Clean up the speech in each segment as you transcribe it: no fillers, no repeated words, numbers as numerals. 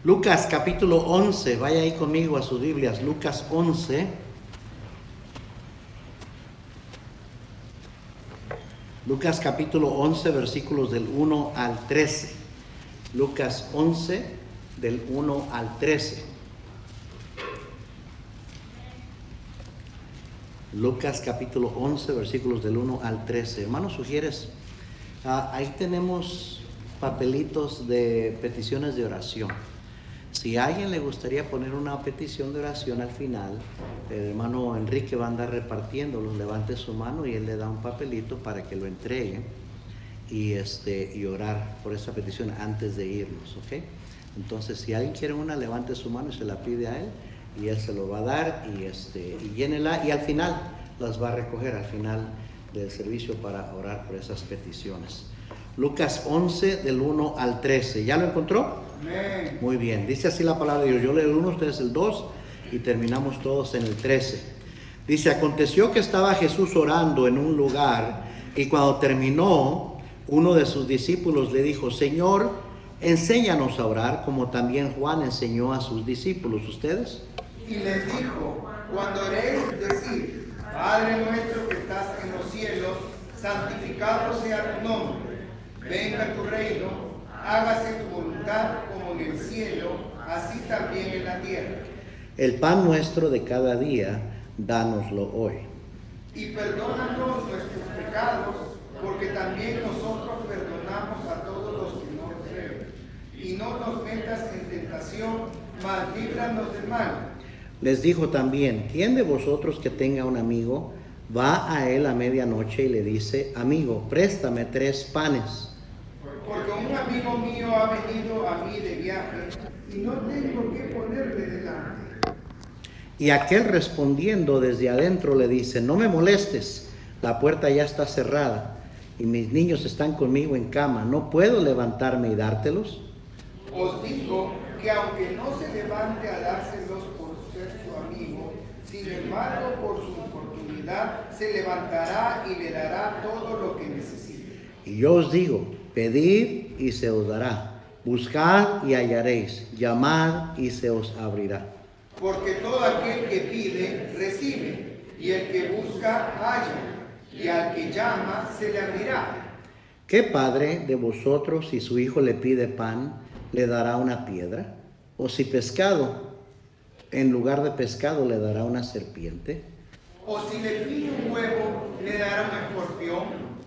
Lucas capítulo 11, vaya ahí conmigo a sus Biblias, Lucas 11. Lucas capítulo 11, versículos del 1 al 13. Lucas 11, del 1 al 13. Lucas capítulo 11, versículos del 1 al 13. Hermanos, sugieres, ahí tenemos papelitos de peticiones de oración. Si a alguien le gustaría poner una petición de oración al final, el hermano Enrique va a andar repartiéndolos, levante su mano y él le da un papelito para que lo entregue y orar por esa petición antes de irnos, ¿ok? Entonces, si alguien quiere una, levante su mano y se la pide a él y él se lo va a dar y llénela y al final las va a recoger al final del servicio para orar por esas peticiones. Lucas 11 del 1 al 13. ¿Ya lo encontró? Amén. Muy bien. Dice así la palabra de Dios. Yo leo el 1, ustedes el 2 y terminamos todos en el 13. Dice, aconteció que estaba Jesús orando en un lugar y cuando terminó, uno de sus discípulos le dijo, Señor, enséñanos a orar como también Juan enseñó a sus discípulos. ¿Ustedes? Y les dijo, cuando oréis, decid, Padre nuestro que estás en los cielos, santificado sea tu nombre. Venga tu reino, hágase tu voluntad como en el cielo, así también en la tierra. El pan nuestro de cada día, dánoslo hoy. Y perdónanos nuestros pecados, porque también nosotros perdonamos a todos los que nos deben. Y no nos metas en tentación, mas líbranos del mal. Les dijo también, ¿quién de vosotros que tenga un amigo va a él a medianoche y le dice, amigo, préstame 3 panes? Porque un amigo mío ha venido a mí de viaje y no tengo que ponerle delante. Y aquel respondiendo desde adentro le dice, no me molestes, la puerta ya está cerrada y mis niños están conmigo en cama, ¿no puedo levantarme y dártelos? Os digo que aunque no se levante a dárselos por ser su amigo, sin embargo por su oportunidad se levantará y le dará todo lo que necesite. Y yo os digo, pedid y se os dará, buscad y hallaréis, llamad y se os abrirá. Porque todo aquel que pide, recibe, y el que busca, halla, y al que llama, se le abrirá. ¿Qué padre de vosotros, si su hijo le pide pan, le dará una piedra? ¿O si pescado, en lugar de pescado, le dará una serpiente? O si le pide un huevo, le dará un escorpión.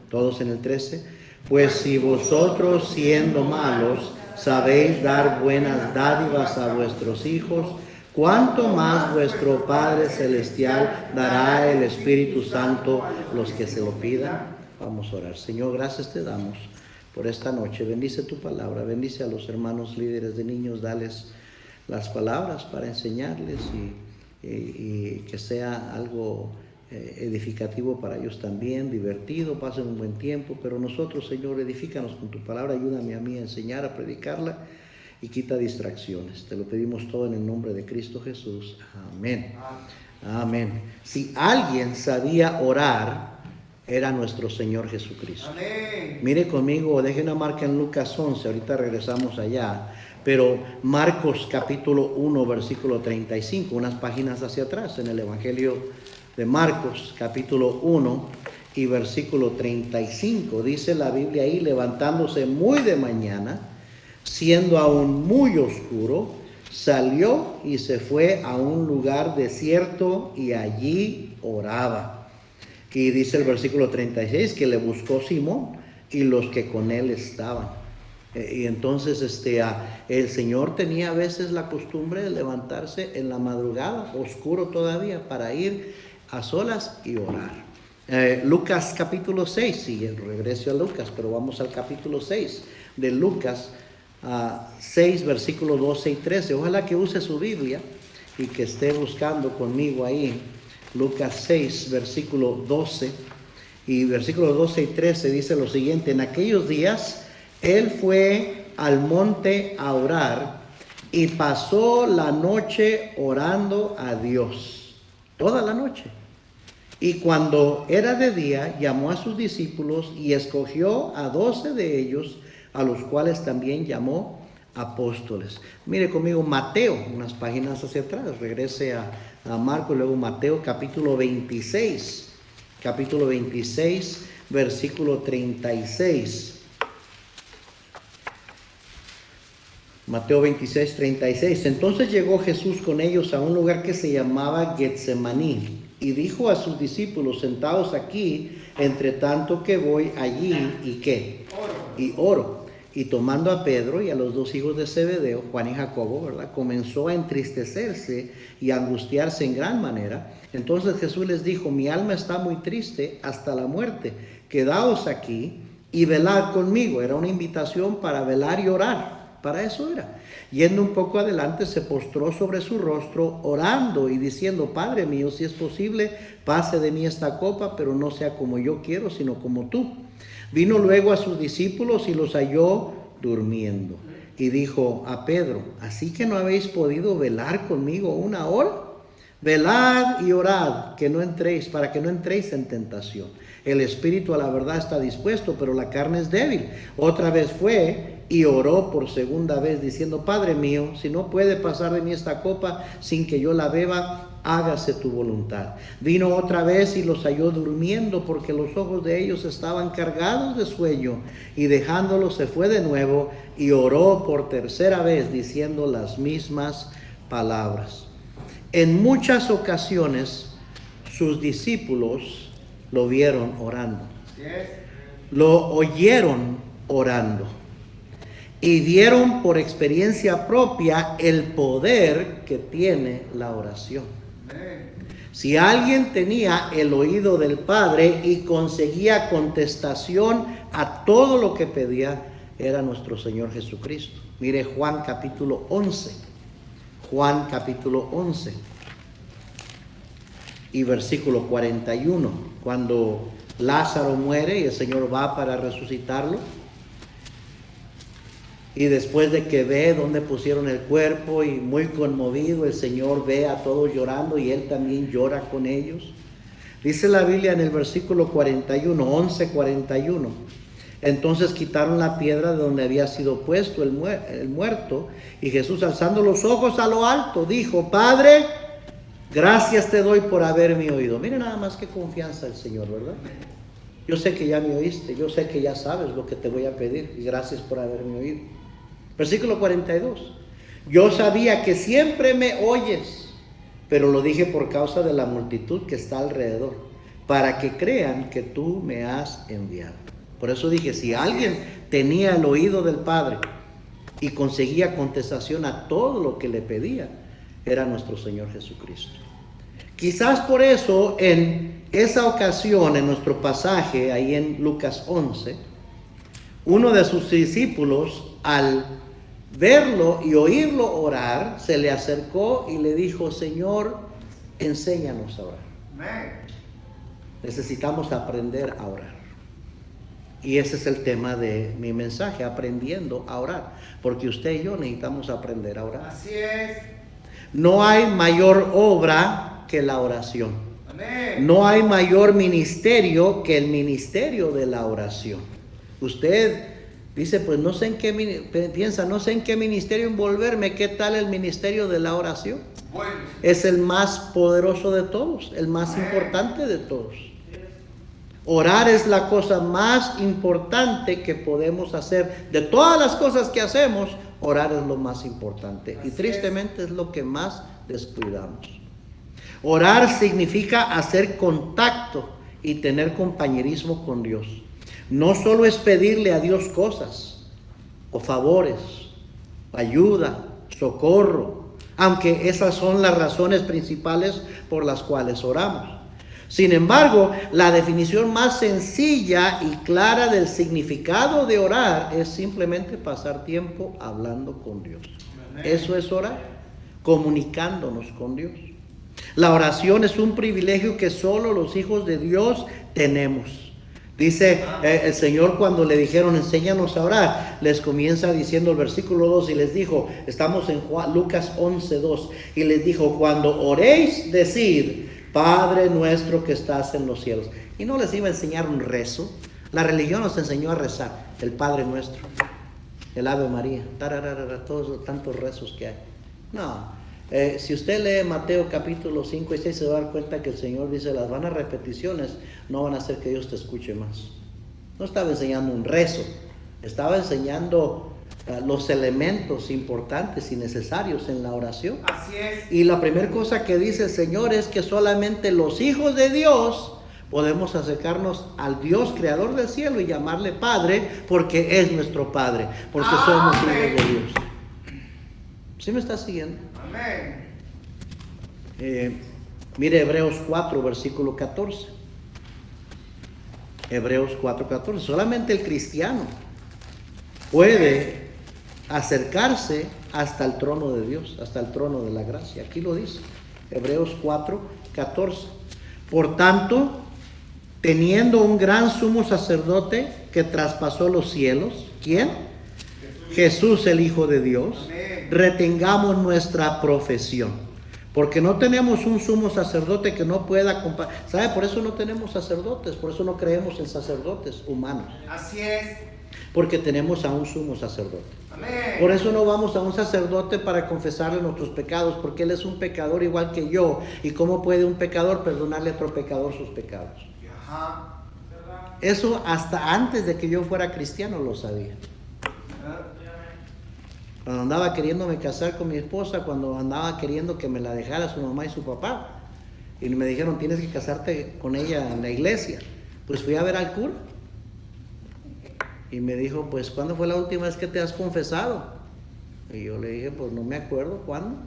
Todos en el 13. Pues si vosotros, siendo malos, sabéis dar buenas dádivas a vuestros hijos, ¿cuánto más vuestro Padre Celestial dará el Espíritu Santo a los que se lo pidan? Vamos a orar. Señor, gracias te damos por esta noche. Bendice tu palabra, bendice a los hermanos líderes de niños, dales las palabras para enseñarles y que sea algo edificativo para ellos también, divertido, pasen un buen tiempo, pero nosotros, Señor, edifícanos con tu palabra, ayúdame a mí a enseñar, a predicarla y quita distracciones. Te lo pedimos todo en el nombre de Cristo Jesús. Amén. Amén. Si alguien sabía orar, era nuestro Señor Jesucristo. Amén. Mire conmigo, deje una marca en Lucas 11, ahorita regresamos allá, pero Marcos capítulo 1, versículo 35, unas páginas hacia atrás en el Evangelio de Marcos capítulo 1 y versículo 35, dice la Biblia ahí, levantándose muy de mañana, siendo aún muy oscuro, salió y se fue a un lugar desierto y allí oraba. Y dice el versículo 36 que le buscó Simón y los que con él estaban. Y entonces el Señor tenía a veces la costumbre de levantarse en la madrugada, oscuro todavía, para ir a solas y orar. Lucas capítulo 6, y regreso a Lucas, pero vamos al capítulo 6 de Lucas 6, versículos 12 y 13. Ojalá que use su Biblia y que esté buscando conmigo ahí. Lucas 6, versículo 12 y versículos 12 y 13 dice lo siguiente: en aquellos días él fue al monte a orar y pasó la noche orando a Dios, toda la noche. Y cuando era de día, llamó a sus discípulos y escogió a 12 de ellos, a los cuales también llamó apóstoles. Mire conmigo Mateo, unas páginas hacia atrás, regrese a Marcos, luego Mateo capítulo 26, versículo 36. Mateo 26, 36. Entonces llegó Jesús con ellos a un lugar que se llamaba Getsemaní y dijo a sus discípulos: sentaos aquí, entre tanto que voy allí y ¿qué? Y oro. Y tomando a Pedro y a los dos hijos de Zebedeo, Juan y Jacobo, ¿verdad?, comenzó a entristecerse y a angustiarse en gran manera. Entonces Jesús les dijo: mi alma está muy triste hasta la muerte. Quedaos aquí y velad conmigo. Era una invitación para velar y orar. Para eso era. Yendo un poco adelante, se postró sobre su rostro, orando y diciendo: Padre mío, si es posible, pase de mí esta copa, pero no sea como yo quiero, sino como tú. Vino luego a sus discípulos y los halló durmiendo. Y dijo a Pedro: ¿así que no habéis podido velar conmigo una hora? Velad y orad, que no entréis, para que no entréis en tentación. El espíritu a la verdad está dispuesto, pero la carne es débil. Otra vez fue y oró por segunda vez, diciendo: Padre mío, si no puede pasar de mí esta copa sin que yo la beba, hágase tu voluntad. Vino otra vez y los halló durmiendo, porque los ojos de ellos estaban cargados de sueño, y dejándolos se fue de nuevo y oró por tercera vez, diciendo las mismas palabras. En muchas ocasiones sus discípulos lo vieron orando, lo oyeron orando y vieron por experiencia propia el poder que tiene la oración. Si alguien tenía el oído del Padre y conseguía contestación a todo lo que pedía, era nuestro Señor Jesucristo. Mire Juan capítulo 11. Juan capítulo 11 y versículo 41. Cuando Lázaro muere y el Señor va para resucitarlo. Y después de que ve dónde pusieron el cuerpo y muy conmovido, el Señor ve a todos llorando y Él también llora con ellos. Dice la Biblia en el versículo 41, 11:41. Entonces quitaron la piedra de donde había sido puesto el muerto, y Jesús, alzando los ojos a lo alto, dijo: Padre, gracias te doy por haberme oído. Mire nada más qué confianza el Señor, ¿verdad? Yo sé que ya me oíste, yo sé que ya sabes lo que te voy a pedir, y gracias por haberme oído. Versículo 42. Yo sabía que siempre me oyes, pero lo dije por causa de la multitud que está alrededor, para que crean que tú me has enviado. Por eso dije, si alguien tenía el oído del Padre y conseguía contestación a todo lo que le pedía, era nuestro Señor Jesucristo. Quizás por eso en esa ocasión, en nuestro pasaje, ahí en Lucas 11, uno de sus discípulos, al verlo y oírlo orar, se le acercó y le dijo: Señor, enséñanos a orar. Necesitamos aprender a orar. Y ese es el tema de mi mensaje, aprendiendo a orar. Porque usted y yo necesitamos aprender a orar. Así es. No hay mayor obra que la oración. Amén. No hay mayor ministerio que el ministerio de la oración. Usted dice, pues no sé en qué piensa, no sé en qué ministerio envolverme. ¿Qué tal el ministerio de la oración? Bueno. Es el más poderoso de todos, el más importante de todos. Orar es la cosa más importante que podemos hacer. De todas las cosas que hacemos, orar es lo más importante. Y tristemente es lo que más descuidamos. Orar significa hacer contacto y tener compañerismo con Dios. No solo es pedirle a Dios cosas o favores, ayuda, socorro, aunque esas son las razones principales por las cuales oramos. Sin embargo, la definición más sencilla y clara del significado de orar es simplemente pasar tiempo hablando con Dios. Eso es orar, comunicándonos con Dios. La oración es un privilegio que solo los hijos de Dios tenemos. Dice el Señor, cuando le dijeron enséñanos a orar, les comienza diciendo el versículo 2 y les dijo, estamos en Lucas 11:2, y les dijo: cuando oréis, decid: Padre nuestro que estás en los cielos. Y no les iba a enseñar un rezo. La religión nos enseñó a rezar el Padre nuestro. el Ave María, tararara, todos los tantos rezos que hay. No, si usted lee Mateo capítulo 5 y 6 se va a dar cuenta que el Señor dice, las vanas repeticiones no van a hacer que Dios te escuche más. No estaba enseñando un rezo, estaba enseñando los elementos importantes y necesarios en la oración. Así es. Y la primera cosa que dice el Señor es que solamente los hijos de Dios podemos acercarnos al Dios creador del cielo y llamarle Padre, porque es nuestro Padre, porque somos hijos de Dios. ¿Sí me está siguiendo? Amén. Mire Hebreos 4, versículo 14. Hebreos 4, 14. Solamente el cristiano puede acercarse hasta el trono de Dios, hasta el trono de la gracia. Aquí lo dice, Hebreos 4, 14. Por tanto, teniendo un gran sumo sacerdote que traspasó los cielos, ¿quién? Jesús, el Hijo de Dios. Amén. Retengamos nuestra profesión, porque no tenemos un sumo sacerdote que no pueda ¿sabe? Por eso no tenemos sacerdotes, por eso no creemos en sacerdotes humanos, Así es. porque tenemos a un sumo sacerdote. Amén. Por eso no vamos a un sacerdote para confesarle nuestros pecados, porque él es un pecador igual que yo. ¿Y cómo puede un pecador perdonarle a otro pecador sus pecados? Ajá. Eso hasta antes de que yo fuera cristiano lo sabía. Cuando andaba queriéndome casar con mi esposa, cuando andaba queriendo que me la dejara su mamá y su papá, y me dijeron, tienes que casarte con ella en la iglesia, pues fui a ver al cura. Y me dijo, pues, ¿cuándo fue la última vez que te has confesado? Y yo le dije, pues, no me acuerdo, ¿cuándo?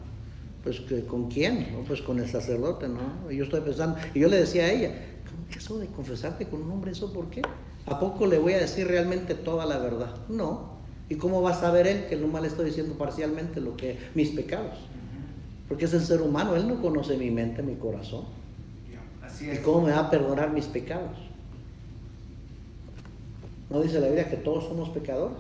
Pues, ¿con quién? No, pues, con el sacerdote, ¿no? Y yo estoy pensando, y yo le decía a ella, ¿cómo que eso de confesarte con un hombre, eso por qué? ¿A poco le voy a decir realmente toda la verdad? No. ¿Y cómo va a saber él que nomás le estoy diciendo parcialmente mis pecados? Porque es el ser humano, él no conoce mi mente, mi corazón. Así ¿Y es. cómo me va a perdonar mis pecados? ¿No dice la Biblia que todos somos pecadores?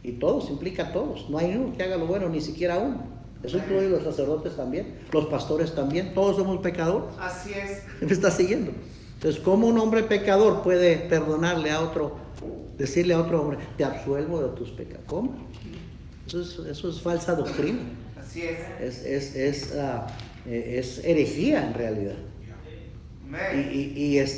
Y todos, implica a todos. No hay uno que haga lo bueno, ni siquiera uno. Eso incluye los sacerdotes también, los pastores también. Todos somos pecadores. Así es. ¿Me está siguiendo? Entonces, ¿cómo un hombre pecador puede perdonarle a otro, decirle a otro hombre, te absuelvo de tus pecados? ¿Cómo? Eso es falsa doctrina. Así es. Es herejía en realidad. Amén.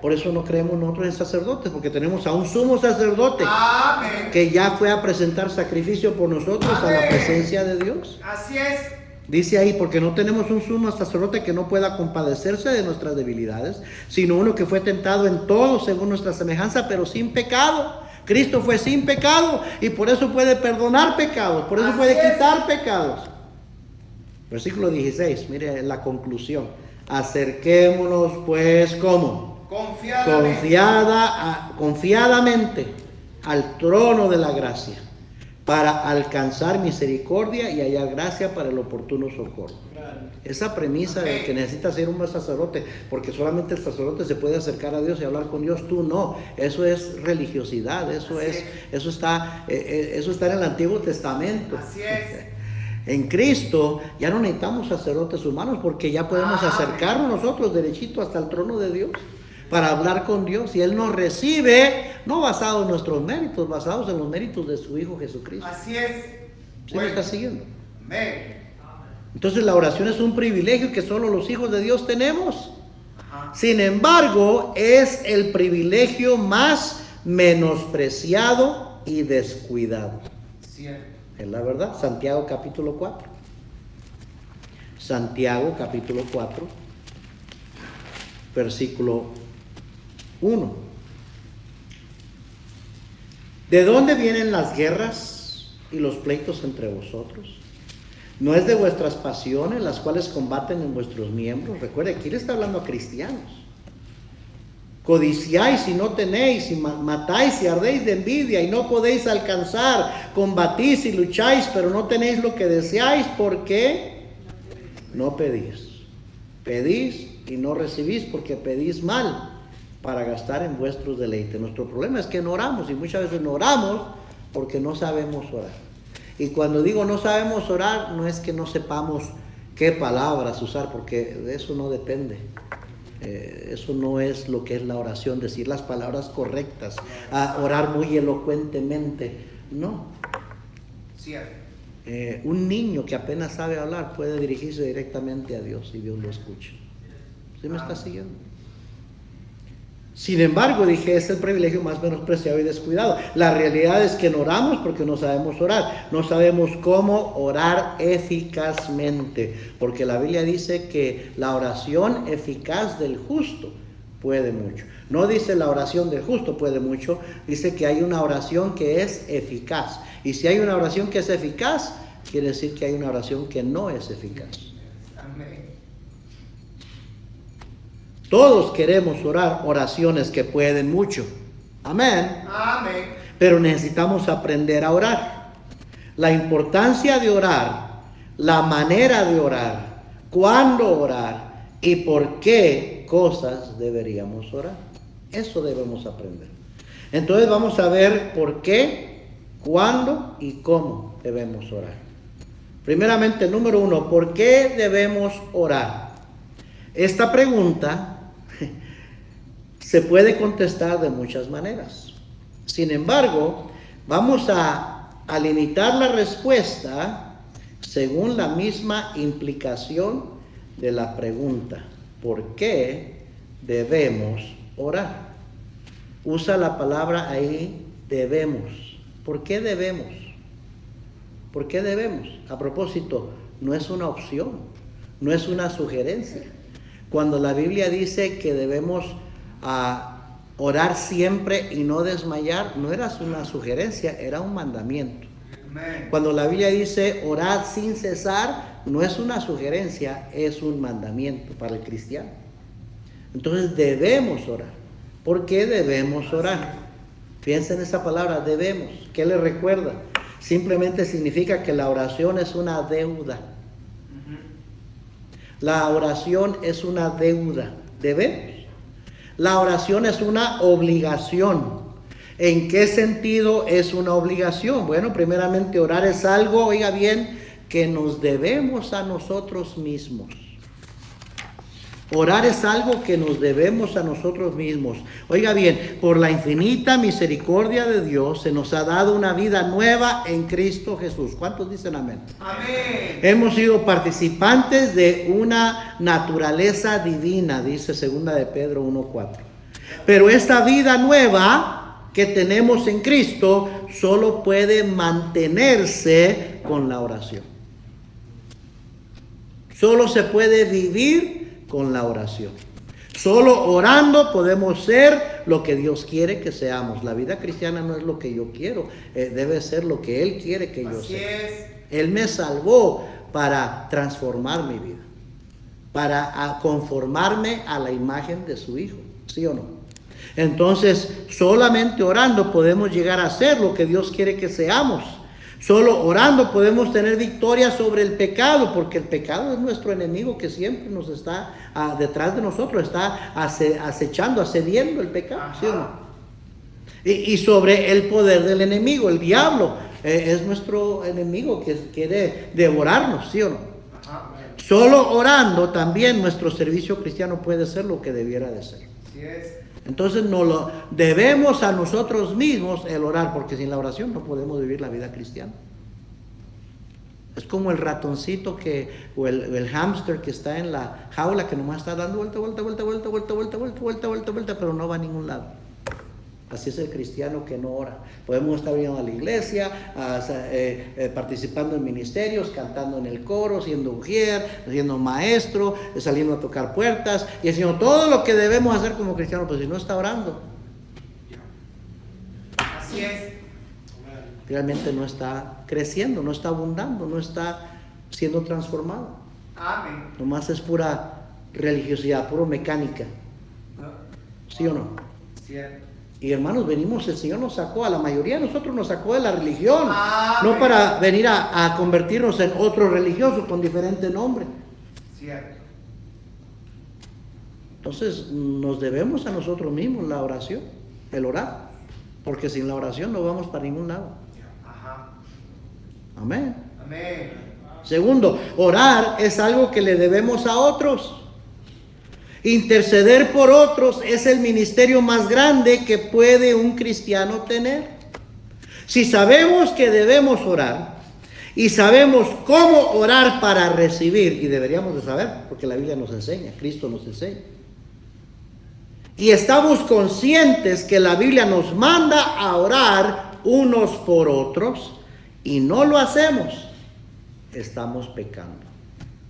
Por eso no creemos nosotros en sacerdotes, porque tenemos a un sumo sacerdote Amén. que ya fue a presentar sacrificio por nosotros a la Amén. presencia de Dios. Así es. Dice ahí, porque no tenemos un sumo sacerdote que no pueda compadecerse de nuestras debilidades, sino uno que fue tentado en todo según nuestra semejanza, pero sin pecado. Cristo fue sin pecado y por eso puede perdonar pecados, por eso Así puede es. quitar pecados. Versículo 16, mire la conclusión. Acerquémonos pues, ¿cómo? Confiadamente al trono de la gracia, para alcanzar misericordia y hallar gracia para el oportuno socorro. Esa premisa de que necesitas ser un buen sacerdote, porque solamente el sacerdote se puede acercar a Dios y hablar con Dios, tú no. Eso es religiosidad, eso está en el Antiguo Testamento. Así es. En Cristo ya no necesitamos sacerdotes humanos, porque ya podemos acercarnos nosotros derechito hasta el trono de Dios para hablar con Dios, y Él nos recibe, no basado en nuestros méritos, basados en los méritos de su Hijo Jesucristo. Así es. ¿Sí me está siguiendo? Amén. Entonces la oración es un privilegio que solo los hijos de Dios tenemos. Ajá. Sin embargo, es el privilegio más menospreciado y descuidado. Cierto. Es la verdad. Santiago capítulo 4. Santiago capítulo 4, versículo 1. ¿De dónde vienen las guerras y los pleitos entre vosotros? ¿No es de vuestras pasiones las cuales combaten en vuestros miembros? Recuerde, aquí le está hablando a cristianos. Codiciáis y no tenéis, y matáis y ardéis de envidia y no podéis alcanzar, combatís y lucháis, pero no tenéis lo que deseáis, ¿por qué? No pedís. Pedís y no recibís porque pedís mal para gastar en vuestros deleites. Nuestro problema es que no oramos, y muchas veces no oramos porque no sabemos orar. Y cuando digo no sabemos orar, no es que no sepamos qué palabras usar, porque de eso no depende. Eso no es lo que es la oración, decir las palabras correctas, orar muy elocuentemente. No, Cierto. Un niño que apenas sabe hablar puede dirigirse directamente a Dios y Dios lo escucha. ¿Sí me está siguiendo? Sin embargo, dije, es el privilegio más menospreciado y descuidado. La realidad es que no oramos porque no sabemos orar. No sabemos cómo orar eficazmente. Porque la Biblia dice que la oración eficaz del justo puede mucho. No dice la oración del justo puede mucho. Dice que hay una oración que es eficaz. Y si hay una oración que es eficaz, quiere decir que hay una oración que no es eficaz. Amén. Todos queremos orar oraciones que pueden mucho. Amén. Amén. Pero necesitamos aprender a orar. La importancia de orar, la manera de orar, cuándo orar y por qué cosas deberíamos orar. Eso debemos aprender. Entonces vamos a ver por qué, cuándo y cómo debemos orar. Primeramente, número 1, ¿por qué debemos orar? Esta pregunta se puede contestar de muchas maneras. Sin embargo, vamos a limitar la respuesta según la misma implicación de la pregunta. ¿Por qué debemos orar? Usa la palabra ahí, debemos. ¿Por qué debemos? ¿Por qué debemos? A propósito, no es una opción, no es una sugerencia. Cuando la Biblia dice que debemos orar siempre y no desmayar, no era una sugerencia, era un mandamiento. Cuando la Biblia dice orad sin cesar, no es una sugerencia, es un mandamiento para el cristiano. Entonces debemos orar. ¿Por qué debemos orar? Piensa en esa palabra, debemos. ¿Qué le recuerda? Simplemente significa que la oración es una deuda. La oración es una deuda. Debemos. La oración es una obligación. ¿En qué sentido es una obligación? Bueno, primeramente orar es algo, oiga bien, que nos debemos a nosotros mismos. Orar es algo que nos debemos a nosotros mismos. Oiga bien, por la infinita misericordia de Dios se nos ha dado una vida nueva en Cristo Jesús. ¿Cuántos dicen amén? Amén. Hemos sido participantes de una naturaleza divina, dice 2 de Pedro 1:4. Pero esta vida nueva que tenemos en Cristo solo puede mantenerse con la oración. Solo se puede vivir con la oración. Solo orando podemos ser lo que Dios quiere que seamos. La vida cristiana no es lo que yo quiero, debe ser lo que Él quiere que yo sea. Él me salvó para transformar mi vida, para conformarme a la imagen de su Hijo, ¿sí o no? Entonces, solamente orando podemos llegar a ser lo que Dios quiere que seamos. Solo orando podemos tener victoria sobre el pecado, porque el pecado es nuestro enemigo que siempre nos está detrás de nosotros, está acechando, asediando el pecado, ¿sí o no? Y sobre el poder del enemigo, el diablo, es nuestro enemigo que quiere devorarnos, ¿sí o no? Solo orando también nuestro servicio cristiano puede ser lo que debiera de ser. Así es. Entonces nos lo debemos a nosotros mismos el orar, porque sin la oración no podemos vivir la vida cristiana. Es como el ratoncito o el hámster que está en la jaula, que nomás está dando vuelta, pero no va a ningún lado. Así es el cristiano que no ora. Podemos estar viendo a la iglesia, participando en ministerios, cantando en el coro, siendo ujier, siendo maestro, saliendo a tocar puertas y haciendo todo lo que debemos hacer como cristianos, pero si no está orando, Así es. realmente no está creciendo, no está abundando, no está siendo transformado. Amén. Nomás es pura religiosidad, puro mecánica. ¿Sí o no? Cierto. Y hermanos, el Señor nos sacó, a la mayoría de nosotros nos sacó de la religión, Amén. no para venir a convertirnos en otro religioso con diferente nombre. Cierto. Entonces nos debemos a nosotros mismos la oración, el orar, porque sin la oración no vamos para ningún lado. Ajá. Amén. Amén. Segundo, orar es algo que le debemos a otros. Interceder por otros es el ministerio más grande que puede un cristiano tener. Si sabemos que debemos orar, Y sabemos cómo orar para recibir. Y deberíamos de saber, porque la Biblia nos enseña, Cristo nos enseña. Y estamos conscientes que la Biblia nos manda a orar unos por otros. Y no lo hacemos. Estamos pecando.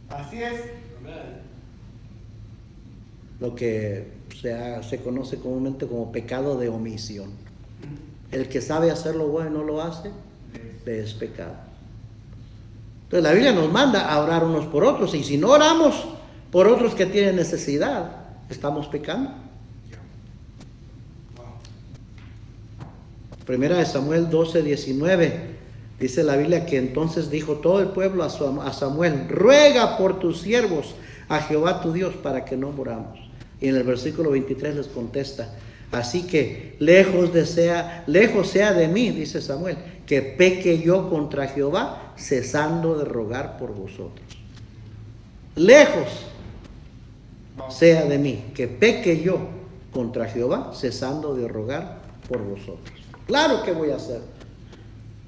Así es. Lo que se conoce comúnmente como pecado de omisión. El que sabe hacer lo bueno y no lo hace, le es pecado. Entonces la Biblia nos manda a orar unos por otros, y si no oramos por otros que tienen necesidad, estamos pecando. Primera de Samuel 12:19 dice la Biblia que entonces dijo todo el pueblo a Samuel: ruega por tus siervos a Jehová tu Dios para que no moramos. Y en el versículo 23 les contesta: así que lejos sea de mí, dice Samuel, que peque yo contra Jehová, cesando de rogar por vosotros. Lejos sea de mí, que peque yo contra Jehová, cesando de rogar por vosotros. Claro que voy a hacerlo,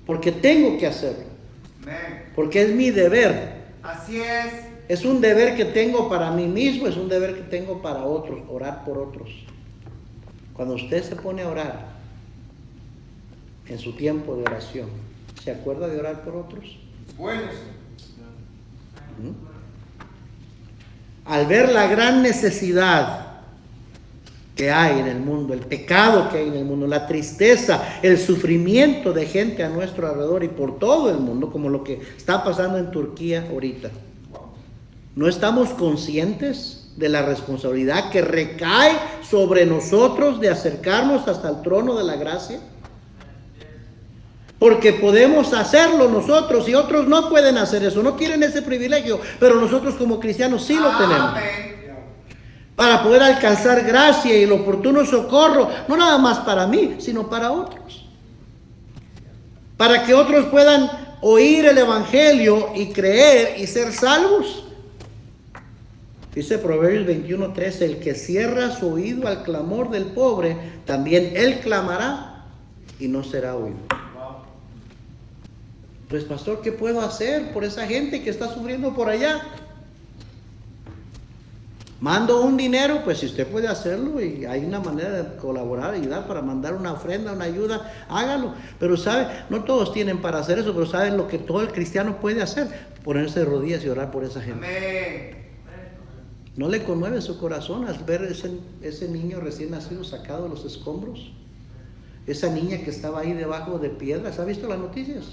porque tengo que hacerlo, porque es mi deber. Así es. Es un deber que tengo para mí mismo, es un deber que tengo para otros, orar por otros. Cuando usted se pone a orar en su tiempo de oración, ¿se acuerda de orar por otros? Bueno. Al ver la gran necesidad que hay en el mundo, el pecado que hay en el mundo, la tristeza, el sufrimiento de gente a nuestro alrededor y por todo el mundo, como lo que está pasando en Turquía ahorita, ¿no estamos conscientes de la responsabilidad que recae sobre nosotros de acercarnos hasta el trono de la gracia? Porque podemos hacerlo nosotros y otros no pueden hacer eso, no quieren ese privilegio, pero nosotros como cristianos sí lo tenemos. Para poder alcanzar gracia y el oportuno socorro, no nada más para mí, sino para otros. Para que otros puedan oír el evangelio y creer y ser salvos. Dice Proverbios 21:13, el que cierra su oído al clamor del pobre, también él clamará y no será oído. Pues pastor, ¿qué puedo hacer por esa gente que está sufriendo por allá? Mando un dinero, pues si usted puede hacerlo y hay una manera de colaborar, ayudar para mandar una ofrenda, una ayuda, hágalo. Pero sabe, no todos tienen para hacer eso, pero saben lo que todo el cristiano puede hacer: ponerse de rodillas y orar por esa gente. Amén. ¿No le conmueve su corazón al ver ese niño recién nacido sacado de los escombros? Esa niña que estaba ahí debajo de piedras. ¿Ha visto las noticias?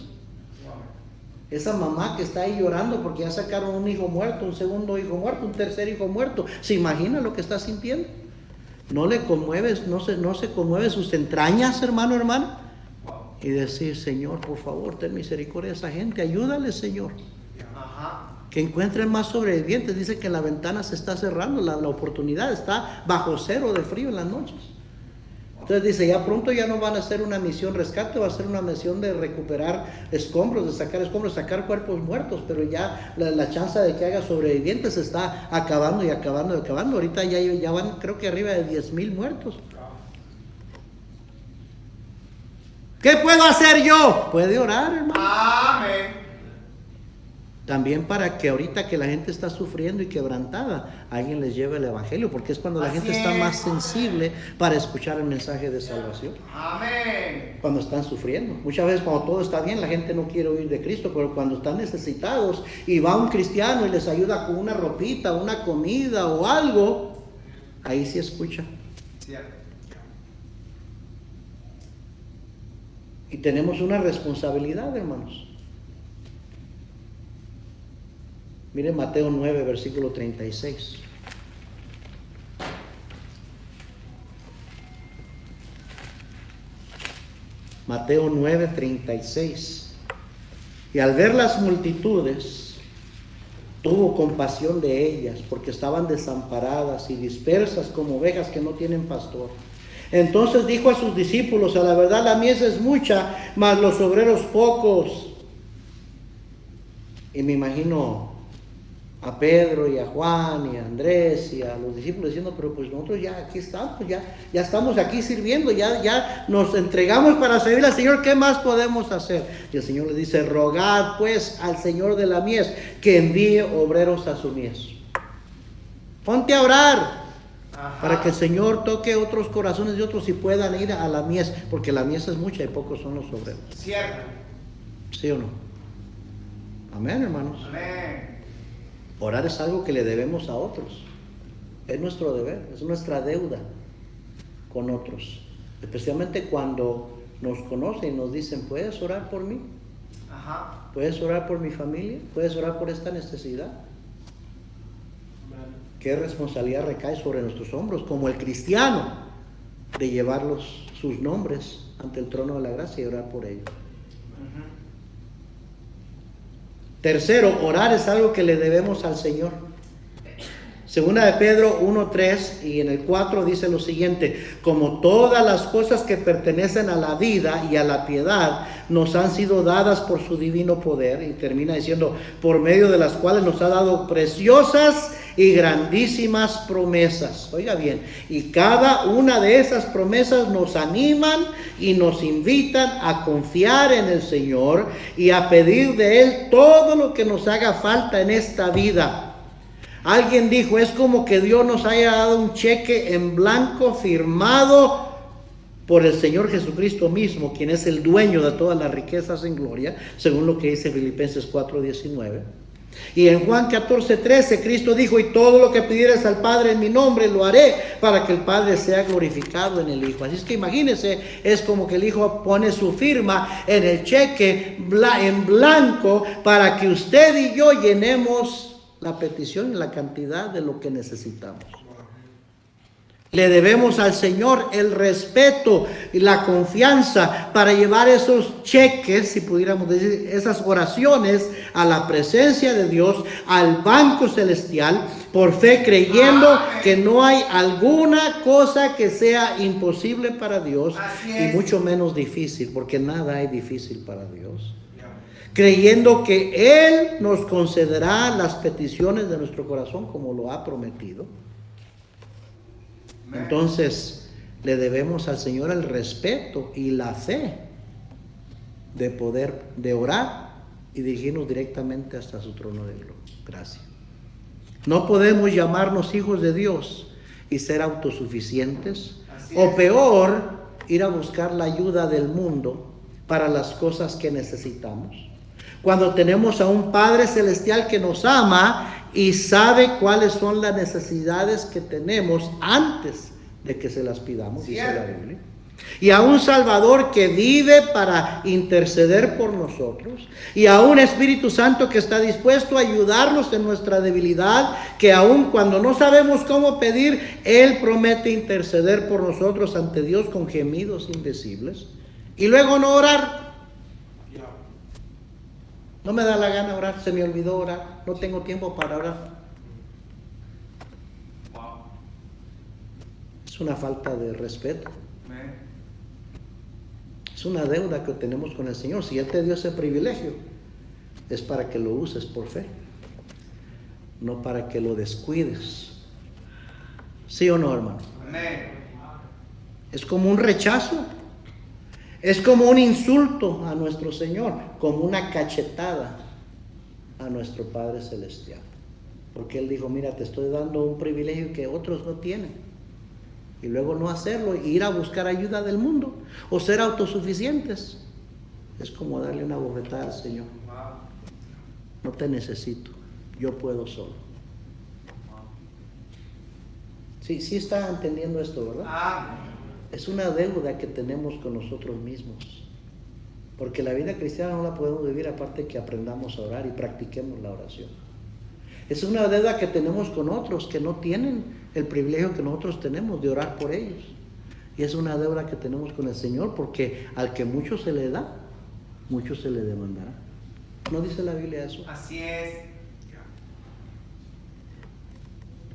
Esa mamá que está ahí llorando porque ya sacaron un hijo muerto, un segundo hijo muerto, un tercer hijo muerto. ¿Se imagina lo que está sintiendo? ¿No le conmueve, no se conmueve sus entrañas, hermano, hermana? Y decir: Señor, por favor, ten misericordia de esa gente, ayúdale, Señor. Que encuentren más sobrevivientes. Dice que la ventana se está cerrando, la oportunidad está bajo cero de frío en las noches. Entonces dice: ya pronto ya no van a hacer una misión rescate, va a ser una misión de recuperar escombros, de sacar escombros, sacar cuerpos muertos, pero ya la chance de que haya sobrevivientes se está acabando y acabando y acabando. Ahorita ya van, creo que arriba de 10,000 muertos. ¿Qué puedo hacer yo? Puede orar, hermano. Amén. También para que ahorita que la gente está sufriendo y quebrantada, alguien les lleve el evangelio, porque es cuando la gente está más sensible para escuchar el mensaje de salvación. Amén. Cuando están sufriendo. Muchas veces cuando todo está bien, la gente no quiere oír de Cristo, pero cuando están necesitados y va un cristiano y les ayuda con una ropita, una comida o algo, ahí sí escucha. Y tenemos una responsabilidad, hermanos. Miren Mateo 9, versículo 36. Mateo 9, 36. Y al ver las multitudes, tuvo compasión de ellas, porque estaban desamparadas y dispersas como ovejas que no tienen pastor. Entonces dijo a sus discípulos: a la verdad la mies es mucha, mas los obreros pocos. Y me imagino a Pedro y a Juan y a Andrés y a los discípulos diciendo, pero pues nosotros ya aquí estamos, ya estamos aquí sirviendo, ya nos entregamos para servir al Señor, ¿qué más podemos hacer? Y el Señor les dice, rogad pues al Señor de la mies que envíe obreros a su mies. Ponte a orar para que el Señor toque otros corazones de otros y puedan ir a la mies, porque la mies es mucha y pocos son los obreros. Cierto. ¿Sí o no? Amén, hermanos. Amén. Orar es algo que le debemos a otros. Es nuestro deber, es nuestra deuda con otros. Especialmente cuando nos conocen y nos dicen, ¿puedes orar por mí? Ajá. ¿Puedes orar por mi familia? ¿Puedes orar por esta necesidad? ¿Qué responsabilidad recae sobre nuestros hombros como el cristiano de llevar sus nombres ante el trono de la gracia y orar por ellos? Tercero, orar es algo que le debemos al Señor. Segunda de Pedro 1:3 y en el 4 dice lo siguiente: como todas las cosas que pertenecen a la vida y a la piedad nos han sido dadas por su divino poder, y termina diciendo, por medio de las cuales nos ha dado preciosas y grandísimas promesas. Oiga bien, y cada una de esas promesas nos animan y nos invitan a confiar en el Señor y a pedir de Él todo lo que nos haga falta en esta vida. Alguien dijo, es como que Dios nos haya dado un cheque en blanco firmado por el Señor Jesucristo mismo, quien es el dueño de todas las riquezas en gloria, según lo que dice Filipenses 4:19. Y en Juan 14:13 Cristo dijo, y todo lo que pidieres al Padre en mi nombre lo haré para que el Padre sea glorificado en el Hijo. Así es que imagínense, es como que el Hijo pone su firma en el cheque en blanco para que usted y yo llenemos la petición y la cantidad de lo que necesitamos. Le debemos al Señor el respeto y la confianza para llevar esos cheques, si pudiéramos decir, esas oraciones a la presencia de Dios, al banco celestial, por fe, creyendo que no hay alguna cosa que sea imposible para Dios y mucho menos difícil, porque nada hay difícil para Dios. Creyendo que Él nos concederá las peticiones de nuestro corazón como lo ha prometido. Entonces le debemos al Señor el respeto y la fe de poder de orar y dirigirnos directamente hasta su trono de gracia. No podemos llamarnos hijos de Dios y ser autosuficientes, o peor, ir a buscar la ayuda del mundo para las cosas que necesitamos, cuando tenemos a un Padre Celestial que nos ama y sabe cuáles son las necesidades que tenemos antes de que se las pidamos, dice la Biblia. Y a un Salvador que vive para interceder por nosotros, y a un Espíritu Santo que está dispuesto a ayudarnos en nuestra debilidad, que aun cuando no sabemos cómo pedir, Él promete interceder por nosotros ante Dios con gemidos indecibles. Y luego no orar. No me da la gana orar, se me olvidó orar, no tengo tiempo para orar. Es una falta de respeto. Es una deuda que tenemos con el Señor. Si Él te dio ese privilegio, es para que lo uses por fe, no para que lo descuides. ¿Sí o no, hermano? Es como un rechazo. Es como un insulto a nuestro Señor, como una cachetada a nuestro Padre Celestial. Porque Él dijo, mira, te estoy dando un privilegio que otros no tienen. Y luego no hacerlo, e ir a buscar ayuda del mundo, o ser autosuficientes. Es como darle una bofetada al Señor. No te necesito, yo puedo solo. Sí está entendiendo esto, ¿verdad? Es una deuda que tenemos con nosotros mismos, porque la vida cristiana no la podemos vivir aparte de que aprendamos a orar y practiquemos la oración. Es una deuda que tenemos con otros que no tienen el privilegio que nosotros tenemos de orar por ellos, y es una deuda que tenemos con el Señor, porque al que mucho se le da, mucho se le demandará. ¿No dice la Biblia eso? Así es.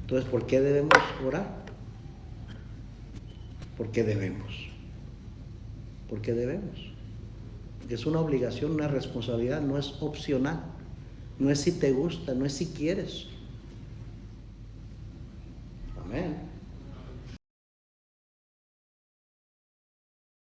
Entonces, ¿por qué debemos orar? Porque debemos. Porque debemos. Es una obligación, una responsabilidad, no es opcional. No es si te gusta, no es si quieres. Amén.